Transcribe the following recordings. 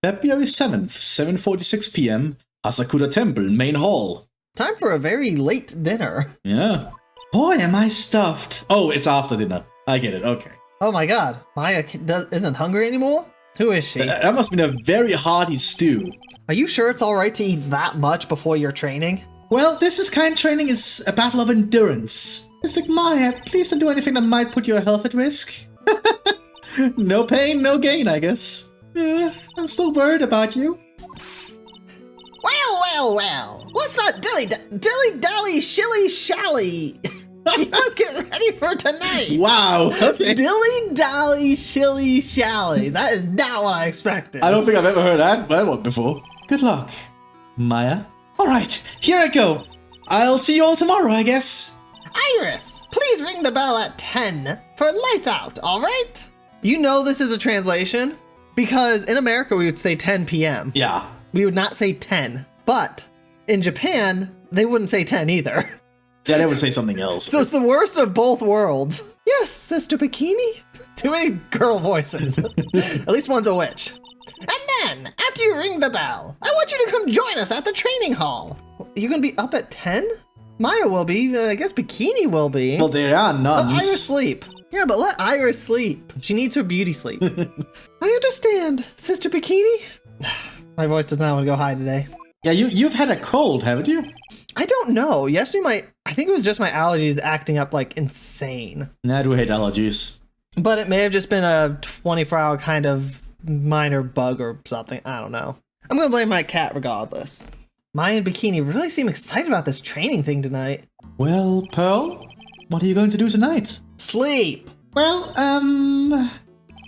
February 7th, 7:46 p.m., Asakura Temple, main hall. Time for a very late dinner. Yeah. Boy, am I stuffed. Oh, it's after dinner. I get it, okay. Oh my god, Maya isn't hungry anymore? Who is she? That must have been a very hearty stew. Are you sure it's alright to eat that much before your training? Well, this kind of training is a battle of endurance. It's like, Maya, please don't do anything that might put your health at risk. No pain, no gain, I guess. I'm still worried about you. Well. Let's not dilly-dally, shilly-shally. You must get ready for tonight. Wow. Okay. Dilly-dally, shilly-shally. That is not what I expected. I don't think I've ever heard that one before. Good luck, Maya. All right, here I go. I'll see you all tomorrow, I guess. Iris, please ring the bell at 10 for lights out, all right? You know this is a translation because in America we would say 10 p.m. Yeah. We would not say 10, but in Japan, they wouldn't say 10 either. Yeah, they would say something else. So it's the worst of both worlds. Yes, Sister Bikini. Too many girl voices. At least one's a witch. And then, after you ring the bell, I want you to come join us at the training hall. You're gonna be up at 10? Maya will be, I guess Bikini will be. Well, they are nuns. Let Iris sleep. Yeah, but let Iris sleep. She needs her beauty sleep. I understand, Sister Bikini. My voice does not want to go high today. Yeah, you've had a cold, haven't you? I don't know. Yesterday, I think it was just my allergies acting up like insane. I do hate allergies. But it may have just been a 24-hour kind of minor bug or something. I don't know. I'm going to blame my cat regardless. Maya and Bikini really seem excited about this training thing tonight. Well, Pearl, what are you going to do tonight? Sleep. Well,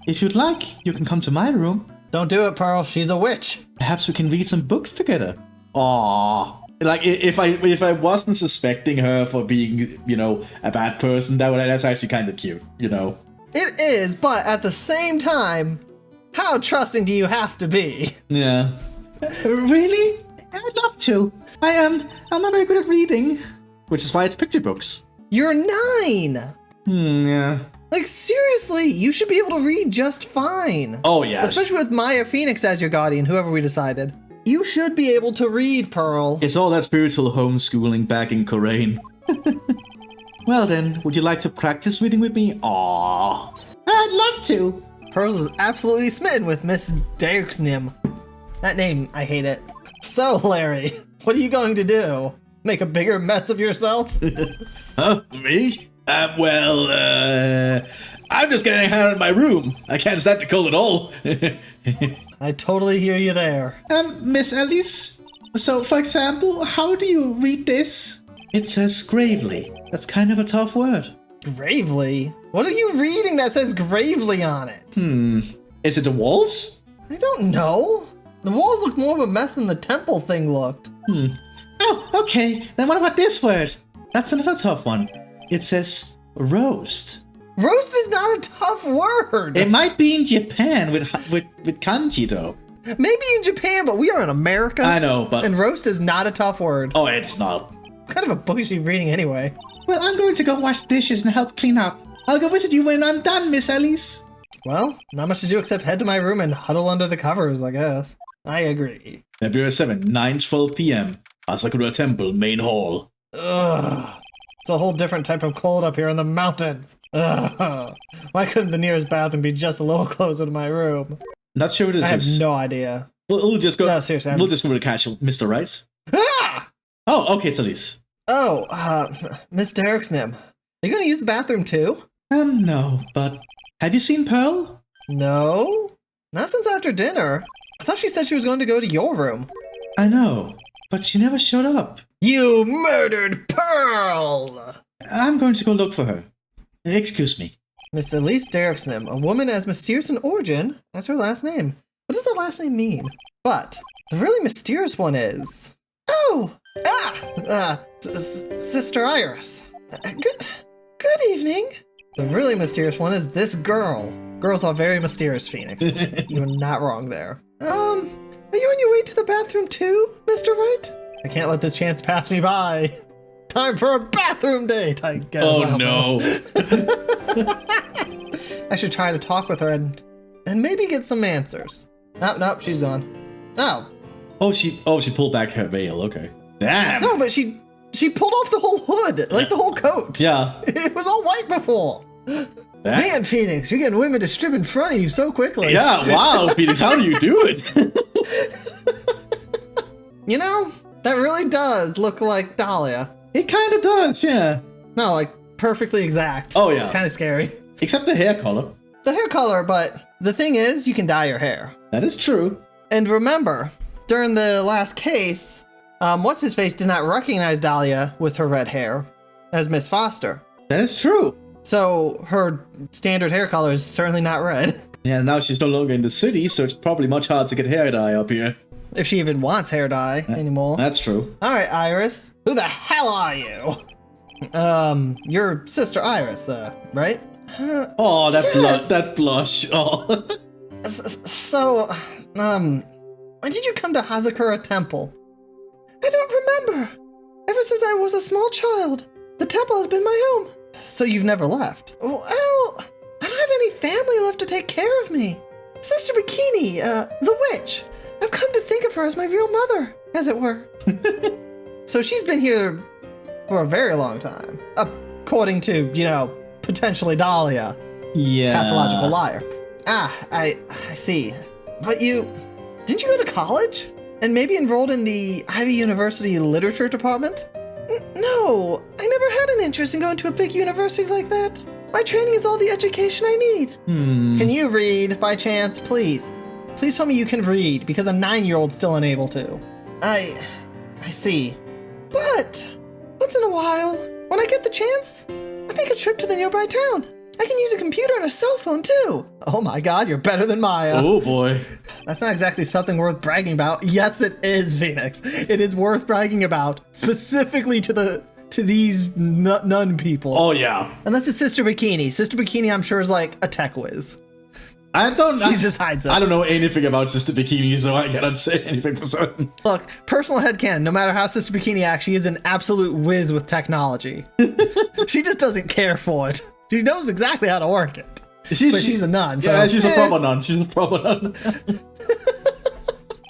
if you'd like, you can come to my room. Don't do it, Pearl. She's a witch. Perhaps we can read some books together. Aww. Like, if I wasn't suspecting her for being, a bad person, that's actually kind of cute, It is, but at the same time, how trusting do you have to be? Yeah. Really? I'd love to. I'm not very good at reading. Which is why it's picture books. You're 9! Yeah. Like, seriously, you should be able to read just fine. Oh, yeah. Especially with Maya Phoenix as your guardian, whoever we decided. You should be able to read, Pearl. It's all that spiritual homeschooling back in Korean. Well then, would you like to practice reading with me? Aww. I'd love to. Pearl is absolutely smitten with Miss Dirksnim. That name, I hate it. So, Larry, what are you going to do? Make a bigger mess of yourself? Huh? Me? I'm just getting out of my room. I can't stand the cold at all. I totally hear you there. Miss Elise? So, for example, how do you read this? It says gravely. That's kind of a tough word. Gravely? What are you reading that says gravely on it? Is it the walls? I don't know. The walls look more of a mess than the temple thing looked. Oh, okay. Then what about this word? That's another tough one. It says roast. Roast is not a tough word. It might be in Japan with kanji though. Maybe in Japan, but we are in America. I know, but... And roast is not a tough word. Oh, it's not. Kind of a bushy reading anyway. Well, I'm going to go wash dishes and help clean up. I'll go visit you when I'm done, Miss Elise. Well, not much to do except head to my room and huddle under the covers, I guess. I agree. February 7th, 9:12 p.m. Asakura Temple, main hall. Ugh. It's a whole different type of cold up here in the mountains. Ugh. Why couldn't the nearest bathroom be just a little closer to my room? Not sure what it is. I have no idea. We'll just go. No, seriously. We'll just go to casual. Mr. Wright? Ah! Oh, okay, it's Elise. Oh, Miss Derricksnim. Are you going to use the bathroom too? No, but have you seen Pearl? No. Not since after dinner. I thought she said she was going to go to your room. I know, but she never showed up. You murdered Pearl! I'm going to go look for her. Excuse me. Miss Elise Derricksnim, a woman as mysterious in origin as her last name. What does the last name mean? But the really mysterious one is... Oh! Sister Iris. Good evening. The really mysterious one is this girl. Girls are very mysterious, Phoenix. You're not wrong there. Are you on your way to the bathroom too, Mr. Wright? I can't let this chance pass me by. Time for a bathroom date, I guess. Oh no. I should try to talk with her and maybe get some answers. Oh, no, she's gone. Oh. Oh, she pulled back her veil. Okay. Damn. No, but she pulled off the whole hood, like the whole coat. Yeah. It was all white before. Man, Phoenix, you're getting women to strip in front of you so quickly. Yeah, wow, Phoenix, how do you do it? You know, that really does look like Dahlia. It kind of does, yeah. No, like perfectly exact. Oh, yeah. It's kind of scary. Except the hair color. The hair color, but the thing is, you can dye your hair. That is true. And remember, during the last case, What's-His-Face did not recognize Dahlia with her red hair as Miss Foster. That is true. So her standard hair color is certainly not red. Yeah, now she's no longer in the city, so it's probably much harder to get hair dye up here. If she even wants hair dye anymore. That's true. All right, Iris. Who the hell are you? Your sister Iris, right? Oh, that Yes. that blush. Oh. So, when did you come to Hazakura Temple? I don't remember. Ever since I was a small child, the temple has been my home. So you've never left? Well, I don't have any family left to take care of me. Sister Bikini, the witch. I've come to think of her as my real mother, as it were. So she's been here for a very long time, according to, potentially Dahlia, Yeah. pathological liar. I see. But didn't you go to college? And maybe enrolled in the Ivy University Literature Department? No, I never had an interest in going to a big university like that. My training is all the education I need. Can you read, by chance, please? Please tell me you can read, because a 9-year-old's still unable to. I see. But, once in a while, when I get the chance, I make a trip to the nearby town. I can use a computer and a cell phone, too. Oh my god, you're better than Maya. Oh, boy. That's not exactly something worth bragging about. Yes, it is, Phoenix. It is worth bragging about, specifically to these nun people. Oh, yeah. Unless it's Sister Bikini. Sister Bikini, I'm sure, is like a tech whiz. She just hides it. I don't know anything about Sister Bikini, so I cannot say anything for certain. Look, personal headcanon, no matter how Sister Bikini acts, she is an absolute whiz with technology. She just doesn't care for it. She knows exactly how to work it. But she's a nun, so... Yeah, she's a proper nun. She's a proper nun.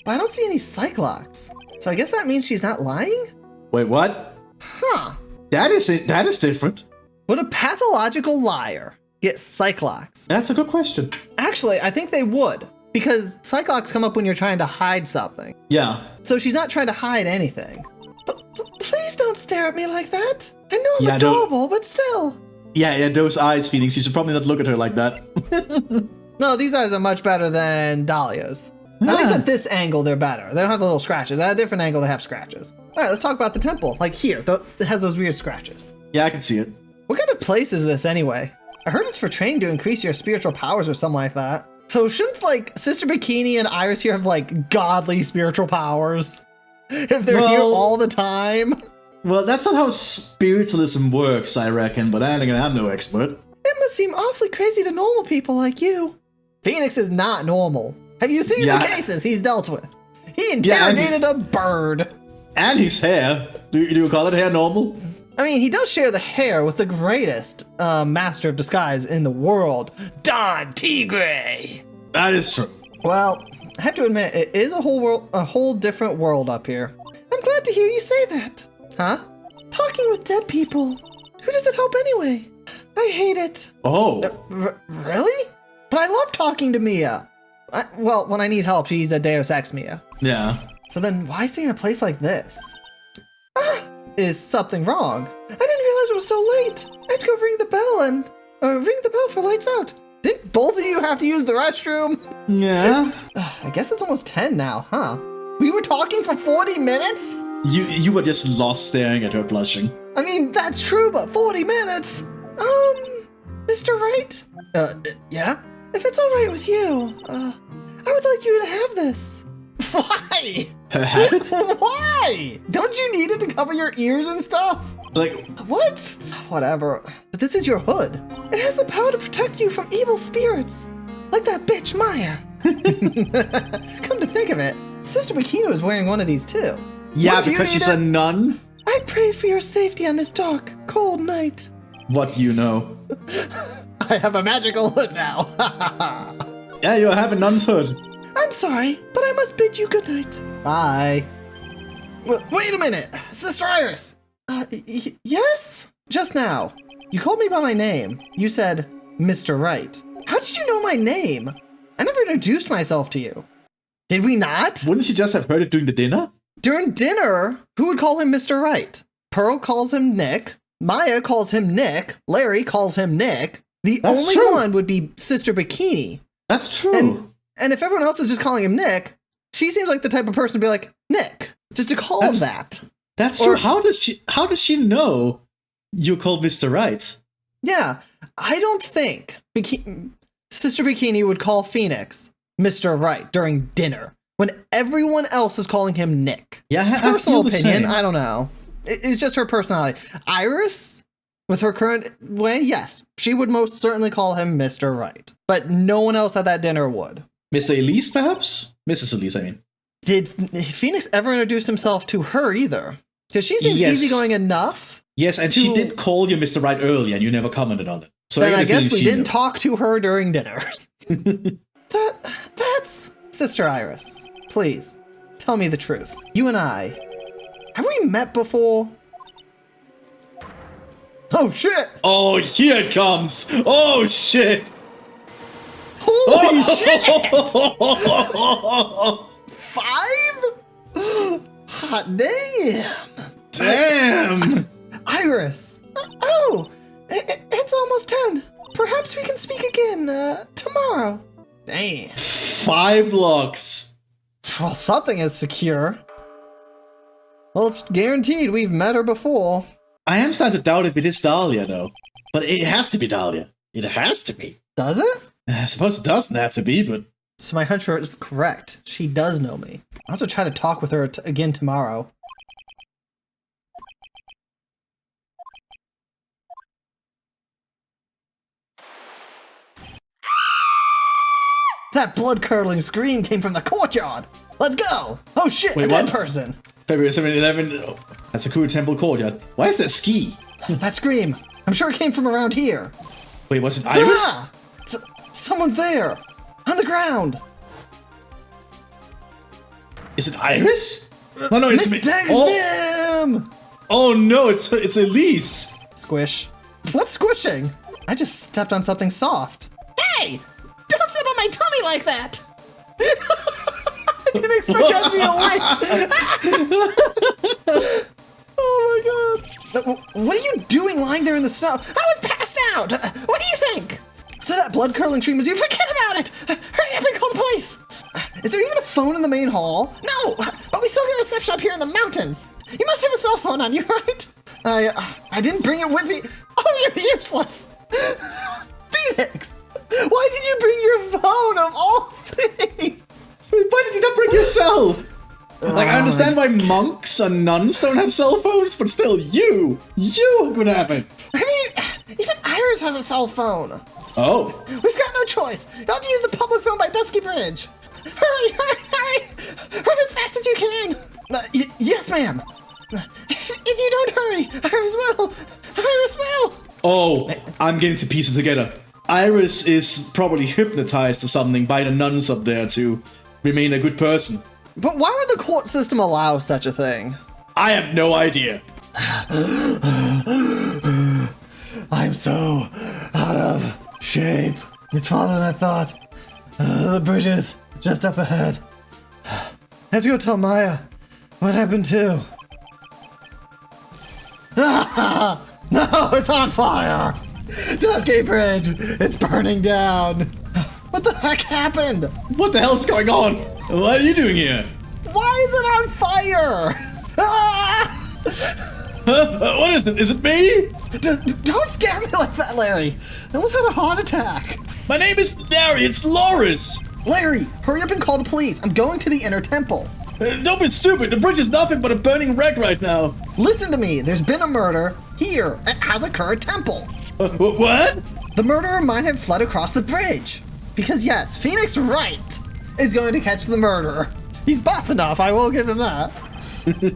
But I don't see any Cyclops. So I guess that means she's not lying? Wait, what? Huh. That is different. Would a pathological liar get Cyclops? That's a good question. Actually, I think they would. Because Cyclops come up when you're trying to hide something. Yeah. So she's not trying to hide anything. But please don't stare at me like that. I know I'm don't- adorable, but still. Yeah, those eyes, Phoenix. You should probably not look at her like that. No, these eyes are much better than Dahlia's. At least at this angle, they're better. They don't have the little scratches. At a different angle, they have scratches. All right, let's talk about the temple. Like here, it has those weird scratches. Yeah, I can see it. What kind of place is this anyway? I heard it's for training to increase your spiritual powers or something like that. So shouldn't like Sister Bikini and Iris here have like godly spiritual powers? If they're here all the time? Well, that's not how spiritualism works, I reckon, but I'm no expert. It must seem awfully crazy to normal people like you. Phoenix is not normal. Have you seen the cases he's dealt with? He interrogated a bird. And his hair. Do you call it hair normal? I mean, he does share the hair with the greatest master of disguise in the world, Don Tigre. That is true. Well, I have to admit, it is a whole different world up here. I'm glad to hear you say that. Huh? Talking with dead people. Who does it help anyway? I hate it. Oh. Really? But I love talking to Mia. Well, when I need help, she's a Deus Ex Mia. Yeah. So then why stay in a place like this? Is something wrong? I didn't realize it was so late. I had to go ring the bell for lights out. Didn't both of you have to use the restroom? Yeah. I guess it's almost 10 now, huh? We were talking for 40 minutes? You were just lost staring at her blushing. I mean, that's true, but 40 minutes? Mr. Wright? Yeah? If it's alright with you, I would like you to have this. Why? Her habit? Why? Don't you need it to cover your ears and stuff? Like... What? Whatever. But this is your hood. It has the power to protect you from evil spirits. Like that bitch Maya. Come to think of it, Sister Bikini was wearing one of these too. Yeah, because she's a nun? I pray for your safety on this dark, cold night. What you know? I have a magical hood now. Yeah, you have a nun's hood. I'm sorry, but I must bid you good night. Bye. Wait a minute, Sister Iris. Yes? Just now, you called me by my name. You said, Mr. Wright. How did you know my name? I never introduced myself to you. Did we not? Wouldn't you just have heard it during the dinner? During dinner, who would call him Mr. Wright? Pearl calls him Nick. Maya calls him Nick. Larry calls him Nick. That's only true. One would be Sister Bikini. That's true. And if everyone else is just calling him Nick, she seems like the type of person to be like, Nick, just to call him that. That's true. How does she know you're called Mr. Wright? Yeah, I don't think Sister Bikini would call Phoenix Mr. Wright during dinner when everyone else is calling him Nick. Yeah, personal opinion, I don't know. It's just her personality. Iris, with her current way, yes, she would most certainly call him Mr. Wright. But no one else at that dinner would. Miss Elise, perhaps? Mrs. Elise, I mean. Did Phoenix ever introduce himself to her either? Because she seems easygoing enough. Yes, and she did call you Mr. Wright earlier, and you never commented on it. So then I guess we didn't talk to her during dinner. That's Sister Iris. Please, tell me the truth. You and I, have we met before? Oh, shit! Oh, here it comes! Oh, shit! Holy shit! 5? Hot damn! Damn! Iris! It's almost 10. Perhaps we can speak again tomorrow. Damn. 5 locks. Well, something is secure. Well, it's guaranteed we've met her before. I am starting to doubt if it is Dahlia, though. But it has to be Dahlia. It has to be. Does it? I suppose it doesn't have to be, but... So my hunch is correct. She does know me. I'll have to try to talk with her again tomorrow. That blood-curdling scream came from the courtyard! Let's go! Oh shit, wait, a dead person! February 7-11, that's Sakura Temple Courtyard. Why is that ski? That scream! I'm sure it came from around here! Wait, was it Iris? Ah! Someone's there! On the ground! Is it Iris? No, it's me. Oh no, it's Elise! Squish. What's squishing? I just stepped on something soft. Hey! Don't step on my tummy like that! I didn't expect that to be a witch! Oh my god. What are you doing lying there in the snow? I was passed out! What do you think? So that blood-curdling scream was you? Forget about it! Hurry up and call the police! Is there even a phone in the main hall? No! But we still get reception up here in the mountains! You must have a cell phone on you, right? I didn't bring it with me. Oh, you're useless! Phoenix! Why did you bring your phone of all things? Why did you not bring your cell? Like, I understand why monks and nuns don't have cell phones, but still, you could have it. I mean, even Iris has a cell phone. Oh. We've got no choice. You'll have to use the public phone by Dusky Bridge. Hurry! Run as fast as you can. Yes, ma'am. If you don't hurry, Iris will. Oh, I'm getting to pieces together. Iris is probably hypnotized or something by the nuns up there to remain a good person. But why would the court system allow such a thing? I have no idea. I'm so out of shape. It's farther than I thought. The bridge is just up ahead. I have to go tell Maya what happened too. No, it's on fire! Dusky Bridge, it's burning down. What the heck happened? What the hell's going on? What are you doing here? Why is it on fire? What is it? Is it me? Don't scare me like that, Larry. I almost had a heart attack. My name is Larry. It's Loris. Larry, hurry up and call the police. I'm going to the inner temple. Don't be stupid. The bridge is nothing but a burning wreck right now. Listen to me. There's been a murder here at Hazakura Temple. What? The murderer might have fled across the bridge. Because yes, Phoenix Wright is going to catch the murderer. He's buff enough, I will give him that.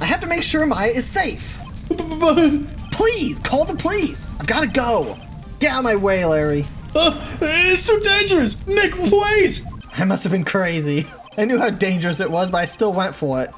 I have to make sure Maya is safe. Please, call the police. I've got to go. Get out of my way, Larry. It's too dangerous. Nick, wait. I must have been crazy. I knew how dangerous it was, but I still went for it.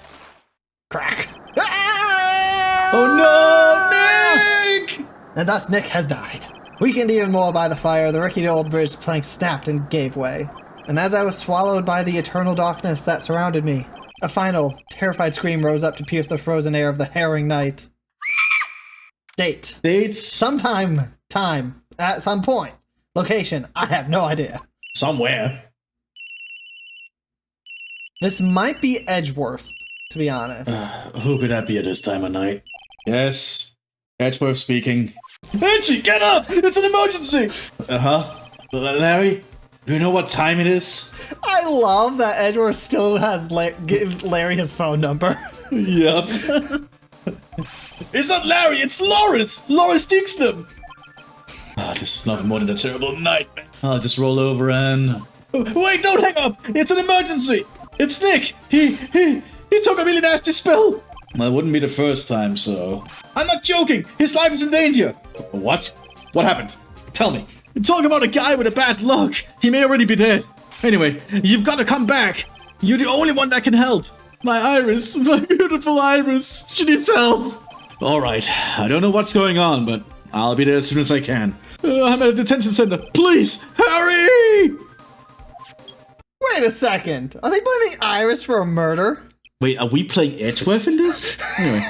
Crack. Ah! Oh no, Nick! And thus Nick has died. Weakened even more by the fire, the rickety old bridge plank snapped and gave way. And as I was swallowed by the eternal darkness that surrounded me, a final, terrified scream rose up to pierce the frozen air of the harrowing night. Date. Dates. Sometime. Time. At some point. Location. I have no idea. Somewhere. This might be Edgeworth, to be honest. Who could that be at this time of night? Yes. Edgeworth speaking. Edgy, get up! It's an emergency! Uh-huh. Larry, do you know what time it is? I love that Edgeworth still has give Larry his phone number. Yep. It's not Larry, it's Loris! Loris Dixnam! This is nothing more than a terrible nightmare. I'll just roll over and... Wait, don't hang up! It's an emergency! It's Nick! He took a really nasty spill! Well, it wouldn't be the first time, so... I'm not joking! His life is in danger! What? What happened? Tell me. Talk about a guy with a bad luck! He may already be dead. Anyway, you've got to come back! You're the only one that can help! My Iris, my beautiful Iris, she needs help! Alright, I don't know what's going on, but I'll be there as soon as I can. I'm at a detention center. Please, hurry! Wait a second. Are they blaming Iris for a murder? Wait, are we playing Edgeworth in this? Anyway,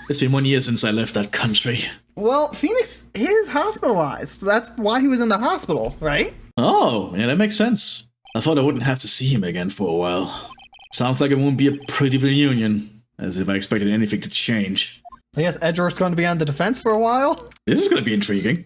it's been 1 year since I left that country. Well, Phoenix is hospitalized. That's why he was in the hospital, right? Oh, yeah, that makes sense. I thought I wouldn't have to see him again for a while. Sounds like it won't be a pretty reunion, as if I expected anything to change. I guess Edgeworth's going to be on the defense for a while? This is going to be intriguing.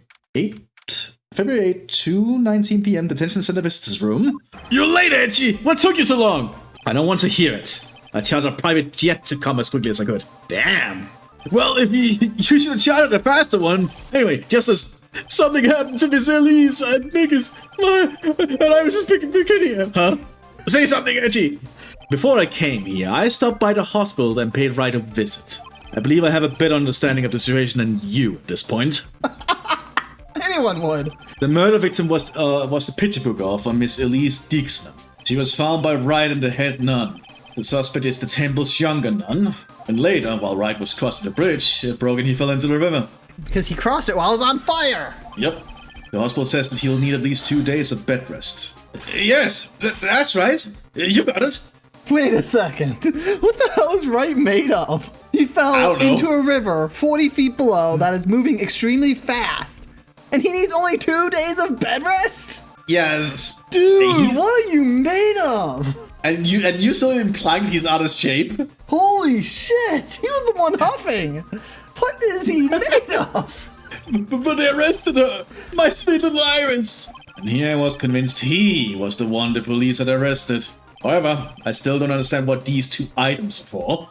February 8, 2:19 p.m. Detention Center visitors room. You're late, Edgy! What took you so long? I don't want to hear it. I chartered a private jet to come as quickly as I could. Damn. Well, if you should have chartered a faster one. Anyway, just as something happened to Miss Elise and Mthis, and I was just picking here. Huh? Say something, Edgy. Before I came here, I stopped by the hospital and paid Wright a visit. I believe I have a better understanding of the situation than you at this point. Anyone would. The murder victim was the picture book of Miss Elise Dixon. She was found by Wright and the head nun. The suspect is the temple's younger nun. And later, while Wright was crossing the bridge, it broke and he fell into the river. Because he crossed it while it was on fire. Yep. The hospital says that he'll need at least 2 days of bed rest. Yes, that's right. You got it. Wait a second. What the hell is Wright made of? He fell into a river 40 feet below that is moving extremely fast. And he needs only 2 days of bed rest? Yes. Dude, what are you made of? And you still implying he's out of shape? Holy shit! He was the one huffing! What is he made of? But they arrested her! My sweet little Iris! And here I was convinced he was the one the police had arrested. However, I still don't understand what these 2 items are for.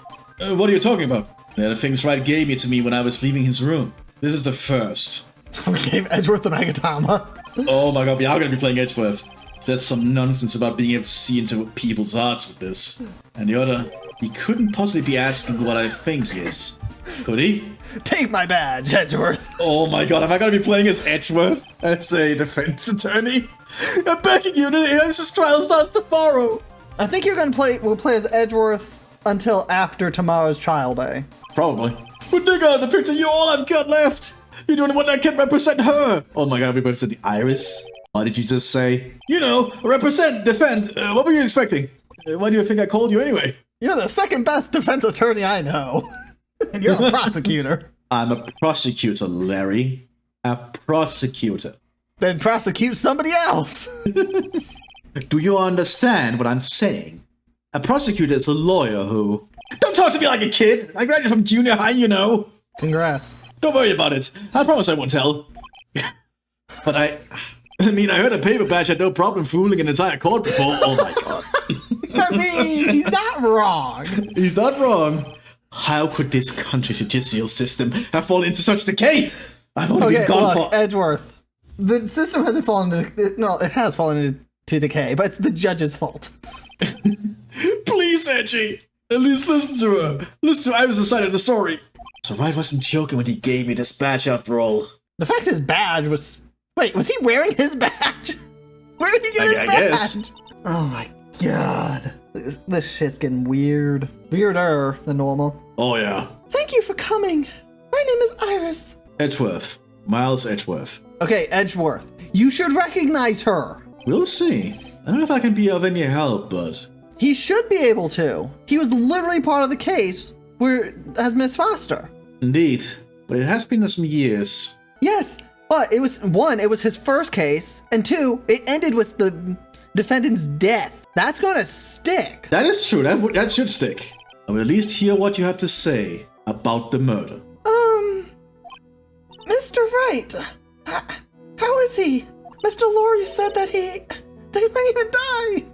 What are you talking about? They're the things Wright gave me to me when I was leaving his room. This is the first. We gave Edgeworth the Magatama. Oh my god, we are going to be playing Edgeworth. There's some nonsense about being able to see into people's hearts with this. And the other, he couldn't possibly be asking what I think he is. Could he? Take my badge, Edgeworth. Oh my god, am I going to be playing as Edgeworth? As a defense attorney? I'm begging you, this trial starts tomorrow. I think we'll play as Edgeworth until after tomorrow's trial day. Probably. But dig out the picture, you're all I've got left. You're the only one that can represent her. Oh my god, we represent the Iris? What did you just say? You know, represent, defend. What were you expecting? Why do you think I called you anyway? You're the second best defense attorney I know. And you're a prosecutor. I'm a prosecutor, Larry. A prosecutor. Then prosecute somebody else. Do you understand what I'm saying? A prosecutor is a lawyer who... Don't talk to me like a kid! I graduated from junior high, you know. Congrats. Don't worry about it. I promise I won't tell. But I heard a paper badge had no problem fooling an entire court before. Oh my god. I mean, he's not wrong. He's not wrong. How could this country's judicial system have fallen into such decay? I've only been gone for... Edgeworth. The system hasn't fallen into... No, it has fallen into decay, but it's the judge's fault. Please, Edgy. At least listen to her. Listen to Iris' side of the story. So Wright wasn't joking when he gave me this badge after all. The fact his badge was... Wait, was he wearing his badge? Where did he get his badge? Guess. Oh my god. This shit's getting weird. Weirder than normal. Oh, yeah. Thank you for coming. My name is Iris. Edgeworth. Miles Edgeworth. Okay, Edgeworth. You should recognize her. We'll see. I don't know if I can be of any help, but... He should be able to. He was literally part of the case as Miss Foster. Indeed. But it has been some years. Yes, but it was, one, it was his first case, and two, it ended with the defendant's death. That's gonna stick. That is true. That should stick. I will at least hear what you have to say about the murder. Mr. Wright, how is he? Mr. Laurie said that he might even die.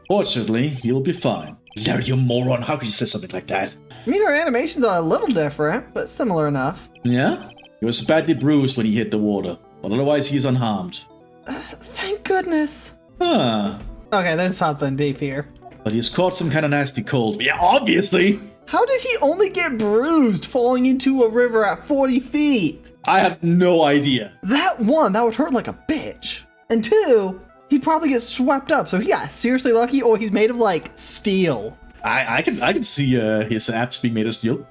Fortunately, he'll be fine. Larry, you moron. How could you say something like that? I mean, our animations are a little different, but similar enough. Yeah? He was badly bruised when he hit the water, but otherwise he's unharmed. Thank goodness. Huh. Okay, there's something deep here. But he's caught some kind of nasty cold. Yeah, obviously! How did he only get bruised falling into a river at 40 feet? I have no idea. That would hurt like a bitch. And two, he'd probably get swept up, so he got seriously lucky, or he's made of, like, steel. I can see his abs being made of steel.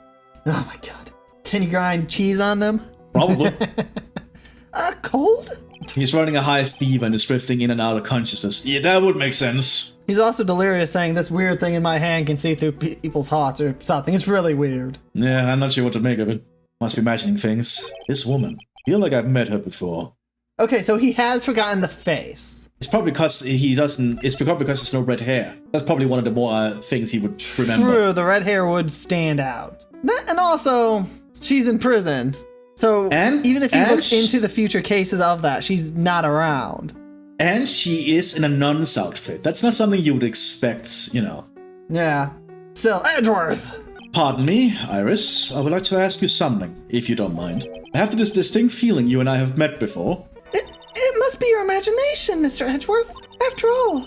Oh my god. Can you grind cheese on them? Probably. Cold? He's running a high fever and is drifting in and out of consciousness. Yeah, that would make sense. He's also delirious, saying this weird thing in my hand can see through people's hearts or something. It's really weird. Yeah, I'm not sure what to make of it. Must be imagining things. This woman. Feel like I've met her before. Okay, so he has forgotten the face. It's probably because he doesn't. It's probably because there's no red hair. That's probably one of the more things he would remember. True, the red hair would stand out. And also, she's in prison. So even if he looks into the future cases of that, she's not around. And she is in a nun's outfit. That's not something you would expect, you know. Yeah. Still, Edgeworth! Pardon me, Iris. I would like to ask you something, if you don't mind. I have this distinct feeling you and I have met before. It must be your imagination, Mr. Edgeworth. After all,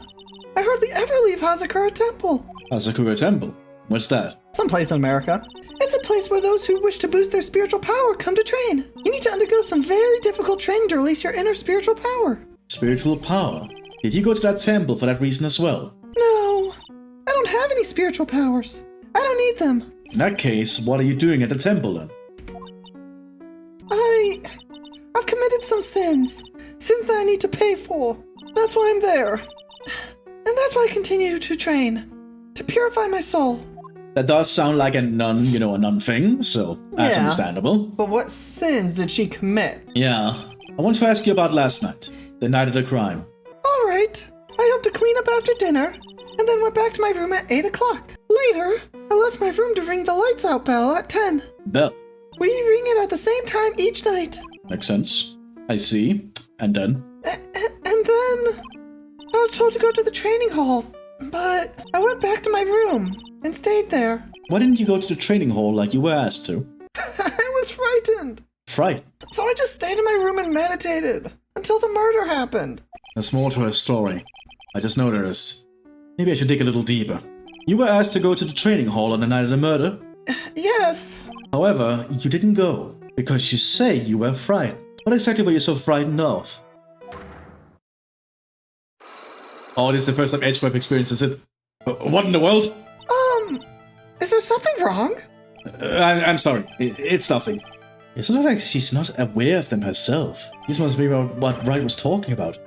I hardly ever leave Hazakura Temple. Hazakura Temple? What's that? Someplace in America. It's a place where those who wish to boost their spiritual power come to train. You need to undergo some very difficult training to release your inner spiritual power. Spiritual power? Did you go to that temple for that reason as well? No, I don't have any spiritual powers. I don't need them. In that case, what are you doing at the temple then? I've committed some sins that I need to pay for. That's why I'm there. And that's why I continue to train, to purify my soul. That does sound like a nun, a nun thing, so that's understandable. But what sins did she commit? Yeah. I want to ask you about last night, the night of the crime. All right. I helped to clean up after dinner, and then went back to my room at 8 o'clock. Later, I left my room to ring the lights out bell at 10. Bell? We ring it at the same time each night. Makes sense. I see. And then? And then I was told to go to the training hall, but I went back to my room and stayed there. Why didn't you go to the training hall like you were asked to? I was frightened. Fright? So I just stayed in my room and meditated until the murder happened. There's more to her story. I just know there is. Maybe I should dig a little deeper. You were asked to go to the training hall on the night of the murder? Yes. However, you didn't go because you say you were frightened. What exactly were you so frightened of? Oh, this is the first time Edgeworth experiences it. What in the world? Is there something wrong? I'm sorry. It's nothing. It's not like she's not aware of them herself. This must be what Wright was talking about.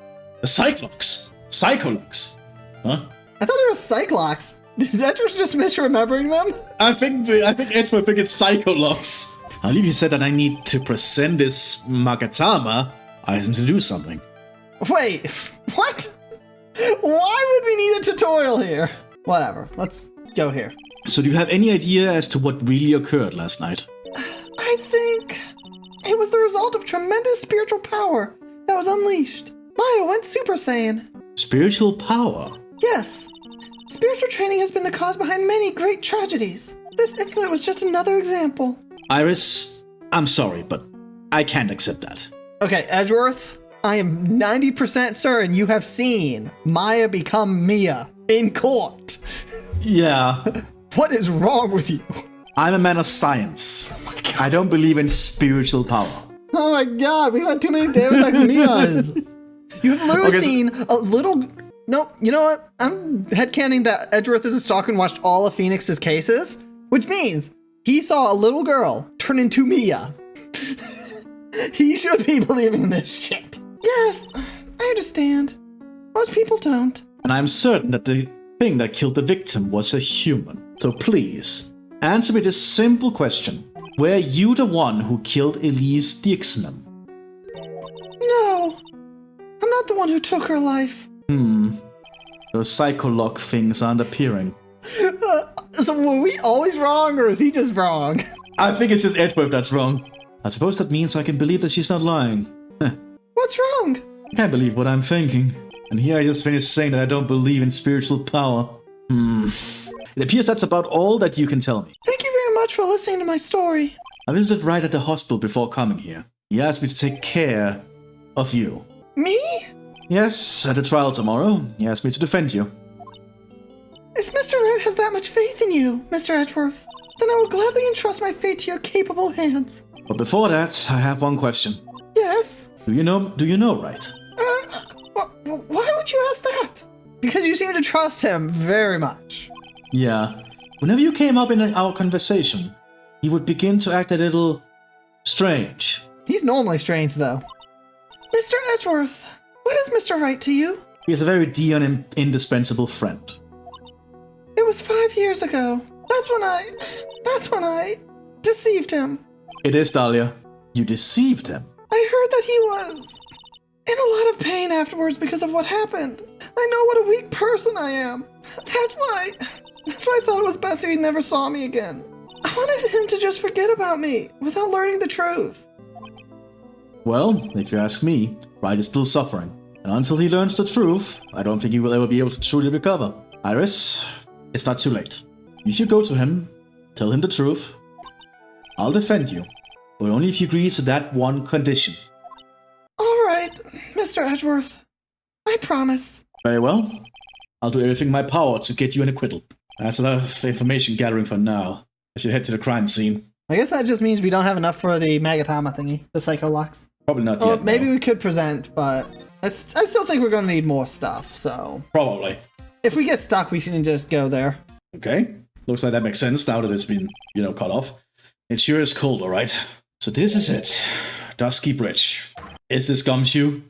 The Cyclops. Psychologs. Huh? I thought they were Cyclops. Is Edgeworth just misremembering them? I think Edgeworth thinks it's Psychologs. I believe he said that I need to present this Magatama. I asked him to do something. Wait, what? Why would we need a tutorial here? Whatever, let's go here. So do you have any idea as to what really occurred last night? I think it was the result of tremendous spiritual power that was unleashed. Maya went Super Saiyan. Spiritual power? Yes. Spiritual training has been the cause behind many great tragedies. This incident was just another example. Iris, I'm sorry, but I can't accept that. Okay, Edgeworth, I am 90% certain you have seen Maya become Mia in court. Yeah. What is wrong with you? I'm a man of science. Oh my God. I don't believe in spiritual power. Oh my god, we've had too many Deus Ex Mias. You have literally seen a little Nope, you know what? I'm headcanon that Edgeworth is a stalker and watched all of Phoenix's cases, which means he saw a little girl turn into Mia. He should be believing this shit. Yes, I understand. Most people don't. And I'm certain that the thing that killed the victim was a human. So please, answer me this simple question. Were you the one who killed Elise Dixon? No, I'm not the one who took her life. Those psycholock things aren't appearing. So were we always wrong, or is he just wrong? I think it's just Edgeworth that's wrong. I suppose that means I can believe that she's not lying. What's wrong? I can't believe what I'm thinking. And here I just finished saying that I don't believe in spiritual power. It appears that's about all that you can tell me. Thank you very much for listening to my story. I visited Wright at the hospital before coming here. He asked me to take care of you. Me? Yes, at the trial tomorrow, he asked me to defend you. If Mr. Wright has that much faith in you, Mr. Edgeworth, then I will gladly entrust my fate to your capable hands. But before that, I have one question. Yes? Do you know Wright? Why would you ask that? Because you seem to trust him very much. Yeah. Whenever you came up in our conversation, he would begin to act a little strange. He's normally strange, though. Mr. Edgeworth, what is Mr. Wright to you? He is a very dear and indispensable friend. It was 5 years ago. That's when I deceived him. It is, Dahlia. You deceived him. I heard that he was in a lot of pain afterwards because of what happened. I know what a weak person I am. That's why I thought it was best if he never saw me again. I wanted him to just forget about me without learning the truth. Well, if you ask me, Wright is still suffering. And until he learns the truth, I don't think he will ever be able to truly recover. Iris, it's not too late. You should go to him, tell him the truth. I'll defend you, but only if you agree to that one condition. All right, Mr. Edgeworth. I promise. Very well. I'll do everything in my power to get you an acquittal. That's enough information gathering for now. I should head to the crime scene. I guess that just means we don't have enough for the Magatama thingy, the Psycho Locks. Probably not Well, yet. maybe no. we could present, but I still think we're going to need more stuff, so... Probably. If we get stuck, we shouldn't just go there. Okay. Looks like that makes sense now that it's been, cut off. It sure is cold, alright. So this is it. Dusky Bridge. Is this Gumshoe?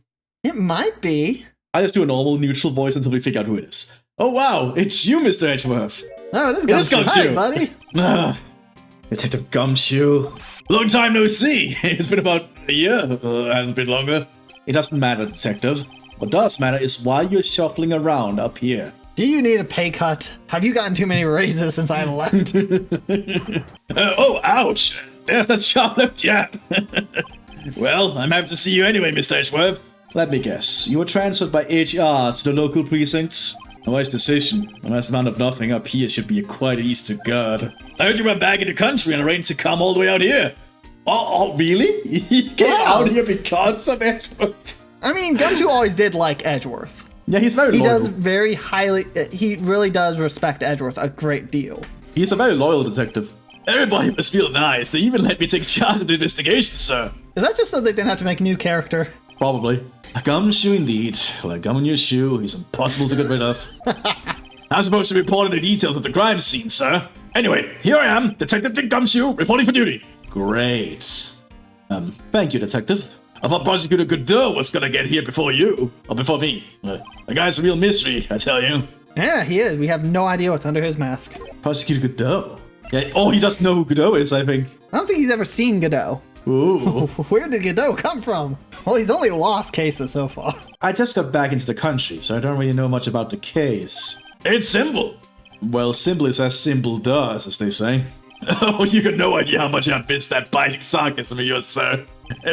It might be. I'll just do a normal neutral voice until we figure out who it is. Oh wow, it's you, Mr. Edgeworth. Oh, it is It is Gumshoe. Gumshoe. Hi, buddy. Detective Gumshoe. Long time no see. It's been about a year. Hasn't been longer. It doesn't matter, Detective. What does matter is why you're shuffling around up here. Do you need a pay cut? Have you gotten too many raises since I left? Oh, ouch. There's that sharp left jab. Well, I'm happy to see you anyway, Mr. Edgeworth. Let me guess. You were transferred by HR to the local precinct? A wise decision. A massive amount of nothing up here should be quite easy to guard. I heard you were back in the country and arranged to come all the way out here. Oh really? You came Wow. out here because of Edgeworth? I mean, Gumshoe always did like Edgeworth. Yeah, he's very He loyal. does very highly... He really does respect Edgeworth a great deal. He's a very loyal detective. Everybody must feel nice. They even let me take charge of the investigation, sir. Is that just so they didn't have to make a new character? Probably. A gumshoe indeed. Like gum in your shoe, he's impossible to get rid of. I'm supposed to report on the details of the crime scene, sir. Anyway, here I am, Detective Dick Gumshoe, reporting for duty. Great. Thank you, Detective. I thought Prosecutor Godot was gonna get here before you. Or before me. The guy's a real mystery, I tell you. Yeah, he is. We have no idea what's under his mask. Prosecutor Godot? Yeah, oh, he doesn't know who Godot is, I think. I don't think he's ever seen Godot. Ooh. Where did Godot come from? Well, he's only lost cases so far. I just got back into the country, so I don't really know much about the case. It's simple. Well, simple is as simple does, as they say. Oh, you got no idea how much I missed that biting sarcasm of yours, sir.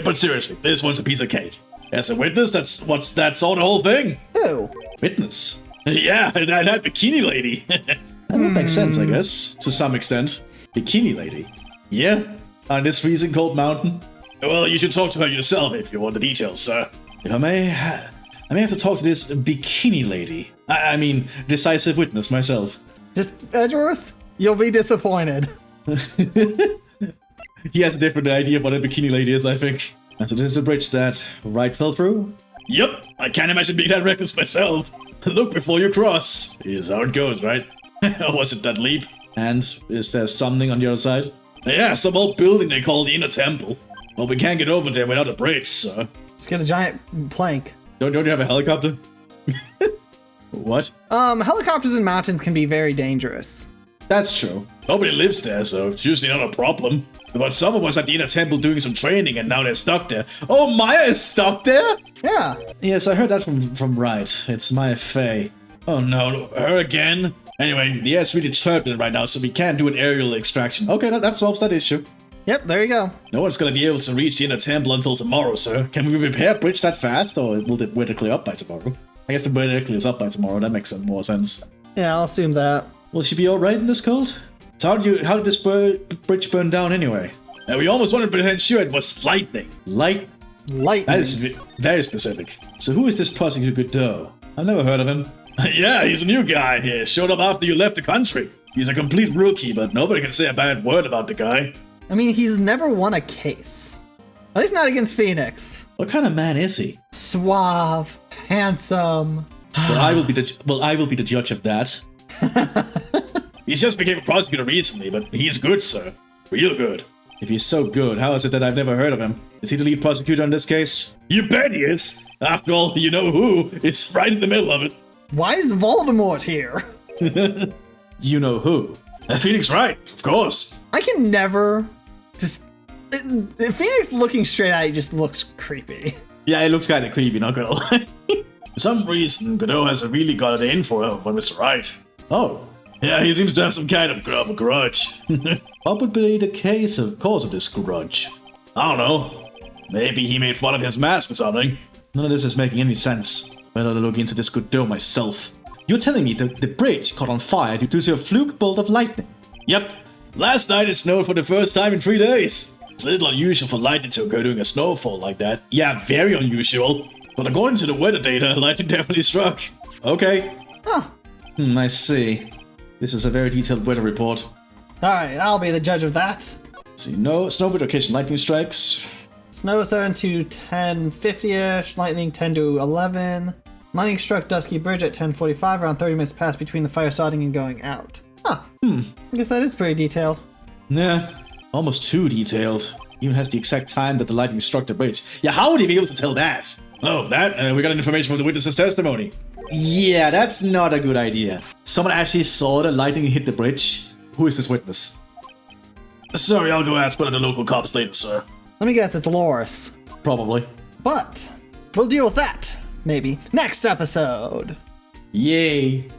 But seriously, this one's a piece of cake. As a witness, that's all the whole thing. Who? Witness? Yeah, that bikini lady. That would make sense, I guess, to some extent. Bikini lady? Yeah, on this freezing cold mountain? Well, you should talk to her yourself if you want the details, sir. If I may have to talk to this bikini lady. I mean, decisive witness myself. Just Edgeworth? You'll be disappointed. He has a different idea of what a bikini lady is, I think. And so this is the bridge that Wright fell through? Yep, I can't imagine being that reckless myself. Look before you cross. Is how it goes, right? Or was it that leap? And is there something on the other side? Yeah, some old building they call the Inner Temple. Well, we can't get over there without a bridge, so... Just get a giant plank. Don't you have a helicopter? What? Helicopters in mountains can be very dangerous. That's true. Nobody lives there, so it's usually not a problem. But someone was at the Inner Temple doing some training and now they're stuck there. Oh, Maya is stuck there? Yeah. Yes, I heard that from Wright. It's Maya Fey. Oh no, her again? Anyway, the air's really turbulent right now, so we can't do an aerial extraction. Okay, that solves that issue. Yep, there you go. No one's gonna be able to reach the Inner Temple until tomorrow, sir. Can we repair a bridge that fast, or will the weather clear up by tomorrow? I guess the weather clears up by tomorrow, that makes some more sense. Yeah, I'll assume that. Will she be alright in this cold? So how did this bridge burn down anyway? We almost 100% sure it was lightning. Lightning? That is very specific. So who is this Prosecutor Godot? I've never heard of him. Yeah, he's a new guy. He showed up after you left the country. He's a complete rookie, but nobody can say a bad word about the guy. I mean, he's never won a case. At least not against Phoenix. What kind of man is he? Suave, handsome. Well, I will be the judge of that. He just became a prosecutor recently, but he's good, sir. Real good. If he's so good, how is it that I've never heard of him? Is he the lead prosecutor in this case? You bet he is! After all, you know who is right in the middle of it. Why is Voldemort here? You know who? Phoenix Wright, of course. I can never just... Phoenix looking straight at you just looks creepy. Yeah, it looks kind of creepy, not gonna lie. For some reason, Godot has really got it in for him when Mr. Wright. Oh. Yeah, he seems to have some kind of grudge. What would be the cause of this grudge? I don't know. Maybe he made fun of his mask or something. None of this is making any sense. Better look into this Godot myself. You're telling me the bridge caught on fire due to a fluke bolt of lightning? Yep. Last night it snowed for the first time in 3 days. It's a little unusual for lightning to occur during a snowfall like that. Yeah, very unusual. But according to the weather data, lightning definitely struck. Okay. Huh. I see. This is a very detailed weather report. Alright, I'll be the judge of that. Let's see, no snow with occasional lightning strikes. Snow 7 to 10:50ish, lightning 10 to 11. Lightning struck Dusky Bridge at 10:45, around 30 minutes passed between the fire starting and going out. Huh. I guess that is pretty detailed. Yeah, almost too detailed. Even has the exact time that the lightning struck the bridge. Yeah, how would he be able to tell that? Oh, we got information from the witness's testimony. Yeah, that's not a good idea. Someone actually saw the lightning hit the bridge? Who is this witness? Sorry, I'll go ask one of the local cops later, sir. Let me guess, it's Loris. Probably. But we'll deal with that, maybe, next episode. Yay.